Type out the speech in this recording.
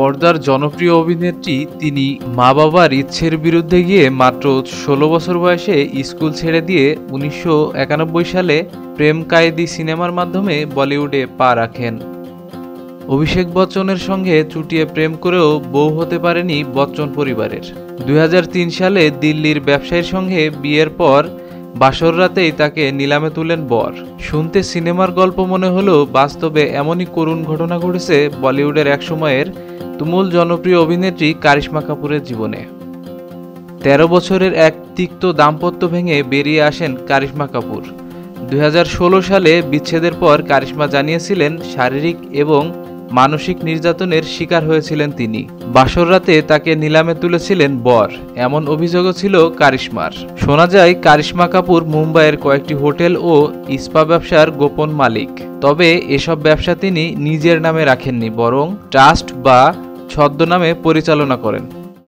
পর্দার জনপ্রিয় অভিনেত্রী তিনি মা বাবার ইচ্ছের বিরুদ্ধে গিয়ে মাত্র ১৬ বছর বয়সে স্কুল ছেড়ে দিয়ে ১৯৯১ সালে প্রেম কায়েদি সিনেমার মাধ্যমে বলিউডে পা রাখেন। অভিষেক বচ্চনের সঙ্গে চুটিয়ে প্রেম করেও বউ হতে পারেনি বচ্চন পরিবারের। ২০০৩ সালে দিল্লির ব্যবসায়ীর সঙ্গে বিয়ের পর বাসর রাতেই তাকে নিলামে তুলেন বর। শুনতে সিনেমার গল্প মনে হলেও বাস্তবে এমনই করুণ ঘটনা ঘটেছে বলিউডের একসময়ের তুমুল জনপ্রিয় অভিনেত্রী কারিশমা কাপুরের জীবনে। ১৩ বছরের এক তিক্ত দাম্পত্য ভেঙে বেরিয়ে আসেন কারিশমা কাপুর। ২০১৬ সালে বিচ্ছেদের পর কারিশমা জানিয়েছিলেন শারীরিক এবং মানসিক নির্যাতনের শিকার হয়েছিলেন তিনি। বাসর রাতে তাকে নিলামে তুলেছিলেন বর, এমন অভিযোগও ছিল কারিশমার। শোনা যায় কারিশমা কাপুর মুম্বাইয়ের কয়েকটি হোটেল ও ইস্পা ব্যবসার গোপন মালিক। তবে এসব ব্যবসা তিনি নিজের নামে রাখেননি, বরং ট্রাস্ট বা ছদ্মনামে পরিচালনা করেন।